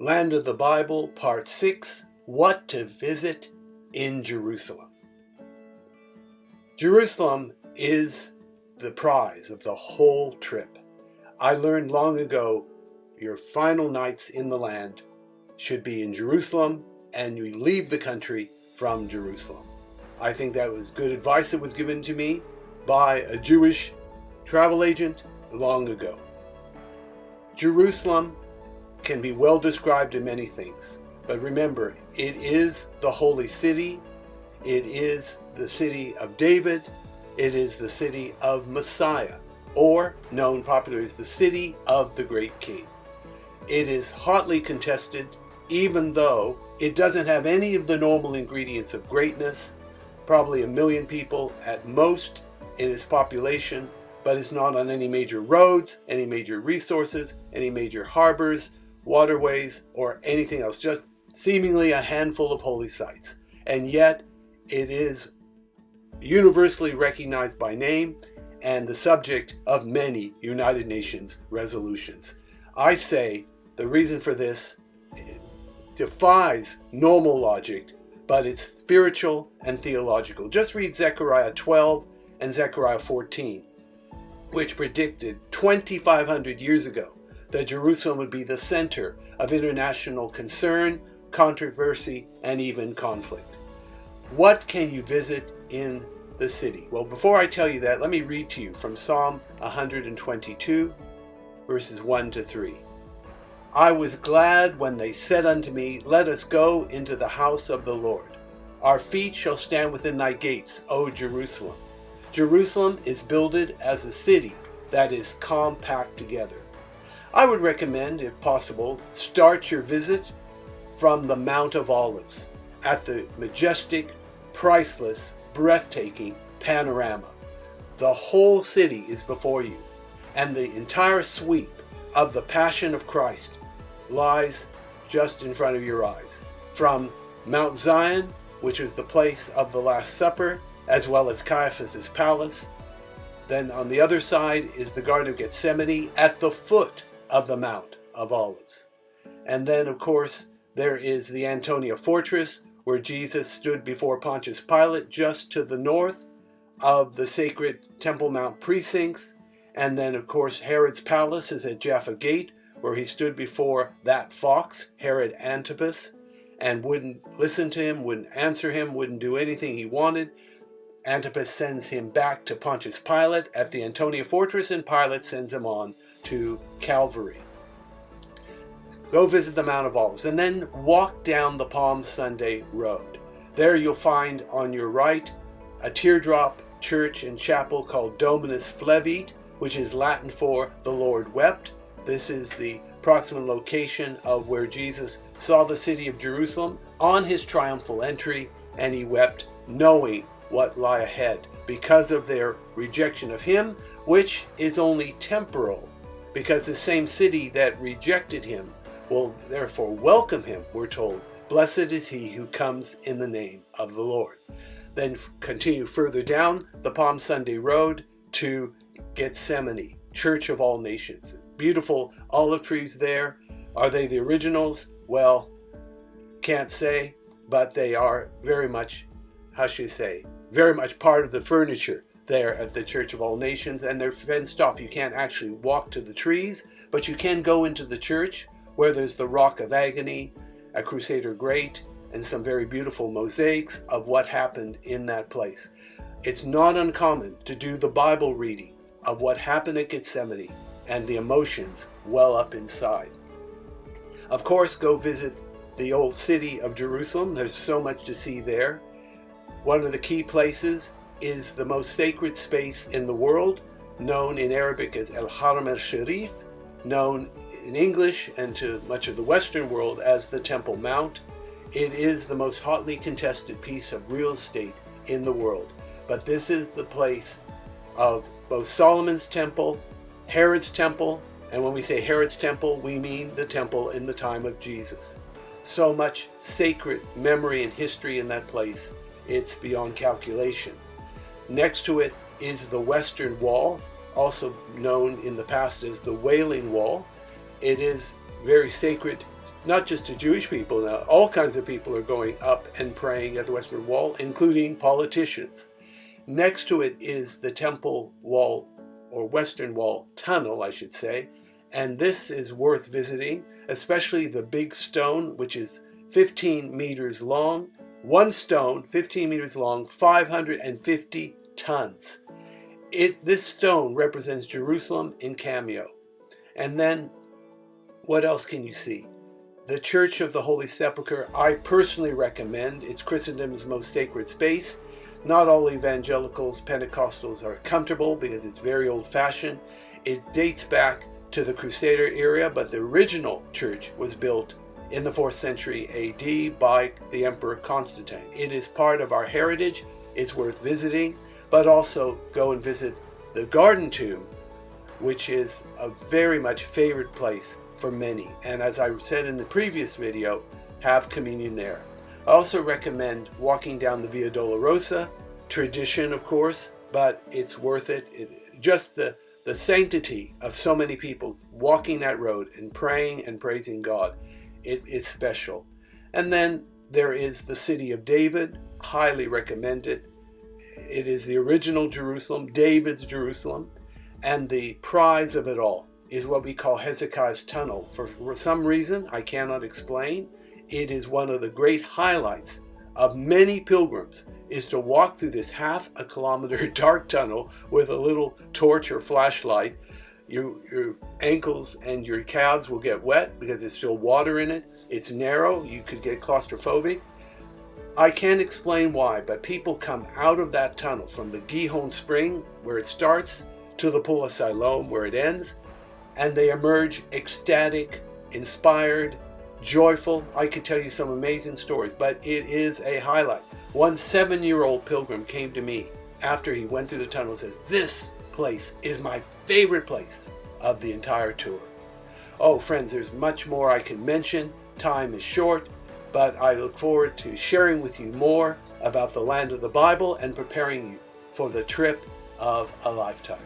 Land of the Bible, Part 6, What to Visit in Jerusalem. Jerusalem is the prize of the whole trip. I learned long ago your final nights in the land should be in Jerusalem, and you leave the country from Jerusalem. I think that was good advice that was given to me by a Jewish travel agent long ago. Jerusalem can be well described in many things, but remember, it is the holy city, it is the city of David, it is the city of Messiah, or known popularly as the city of the great king. It is hotly contested, even though it doesn't have any of the normal ingredients of greatness, probably 1 million people at most in its population, but it's not on any major roads, any major resources, any major harbors, waterways, or anything else, just seemingly a handful of holy sites. And yet it is universally recognized by name and the subject of many United Nations resolutions. I say the reason for this defies normal logic, but it's spiritual and theological. Just read Zechariah 12 and Zechariah 14, which predicted 2,500 years ago that Jerusalem would be the center of international concern, controversy, and even conflict. What can you visit in the city? Well, before I tell you that, let me read to you from Psalm 122, verses 1 to 3. I was glad when they said unto me, Let us go into the house of the Lord. Our feet shall stand within thy gates, O Jerusalem. Jerusalem is builded as a city that is compact together. I would recommend, if possible, start your visit from the Mount of Olives at the majestic, priceless, breathtaking panorama. The whole city is before you, and the entire sweep of the Passion of Christ lies just in front of your eyes. From Mount Zion, which is the place of the Last Supper, as well as Caiaphas' palace. Then on the other side is the Garden of Gethsemane at the foot of the Mount of Olives. And then, of course, there is the Antonia Fortress, where Jesus stood before Pontius Pilate, just to the north of the sacred Temple Mount precincts. And then, of course, Herod's palace is at Jaffa Gate, where he stood before that fox, Herod Antipas, and wouldn't listen to him, wouldn't answer him, wouldn't do anything he wanted. Antipas sends him back to Pontius Pilate at the Antonia Fortress, and Pilate sends him on to Calvary. Go visit the Mount of Olives, and then walk down the Palm Sunday Road. There you'll find on your right a teardrop church and chapel called Dominus Flevit, which is Latin for the Lord wept. This is the proximate location of where Jesus saw the city of Jerusalem on his triumphal entry, and he wept, knowing what lie ahead because of their rejection of him, which is only temporal, because the same city that rejected him will therefore welcome him, we're told. Blessed is he who comes in the name of the Lord. Then continue further down the Palm Sunday Road to Gethsemane, Church of All Nations. Beautiful olive trees there. Are they the originals? Well, can't say, but they are very much, very much part of the furniture there at the Church of All Nations, and they're fenced off. You can't actually walk to the trees, but you can go into the church where there's the Rock of Agony, a Crusader Great, and some very beautiful mosaics of what happened in that place. It's not uncommon to do the Bible reading of what happened at Gethsemane and the emotions well up inside. Of course, go visit the old city of Jerusalem. There's so much to see there. One of the key places is the most sacred space in the world, known in Arabic as El Haram el-Sharif, known in English and to much of the Western world as the Temple Mount. It is the most hotly contested piece of real estate in the world. But this is the place of both Solomon's temple, Herod's temple, and when we say Herod's temple, we mean the temple in the time of Jesus. So much sacred memory and history in that place, it's beyond calculation. Next to it is the Western Wall, also known in the past as the Wailing Wall. It is very sacred not just to Jewish people. Now, all kinds of people are going up and praying at the Western Wall, including politicians. Next to it is the Temple Wall, or Western Wall Tunnel, I should say, and this is worth visiting, especially the big stone, which is 15 meters long. One stone, 15 meters long, 550 tons. This stone represents Jerusalem in cameo. And then, what else can you see? The Church of the Holy Sepulchre, I personally recommend. It's Christendom's most sacred space. Not all evangelicals, Pentecostals are comfortable because it's very old-fashioned. It dates back to the Crusader era, but the original church was built in the 4th century AD by the Emperor Constantine. It is part of our heritage. It's worth visiting, but also go and visit the Garden Tomb, which is a very much favorite place for many. And as I said in the previous video, have communion there. I also recommend walking down the Via Dolorosa, tradition of course, but it's worth it. Just the sanctity of so many people walking that road and praying and praising God. It is special. And then there is the city of David, highly recommended. It is the original Jerusalem, David's Jerusalem, and the prize of it all is what we call Hezekiah's Tunnel. For some reason I cannot explain, it is one of the great highlights of many pilgrims is to walk through this half a kilometer dark tunnel with a little torch or flashlight. Your ankles and your calves will get wet because there's still water in it. It's narrow. You could get claustrophobic. I can't explain why, but people come out of that tunnel from the Gihon Spring, where it starts, to the Pool of Siloam, where it ends, and they emerge ecstatic, inspired, joyful. I could tell you some amazing stories, but it is a highlight. One 7-year-old pilgrim came to me after he went through the tunnel and says, "This place is my favorite place of the entire tour." Oh, friends, there's much more I can mention. Time is short, but I look forward to sharing with you more about the land of the Bible and preparing you for the trip of a lifetime.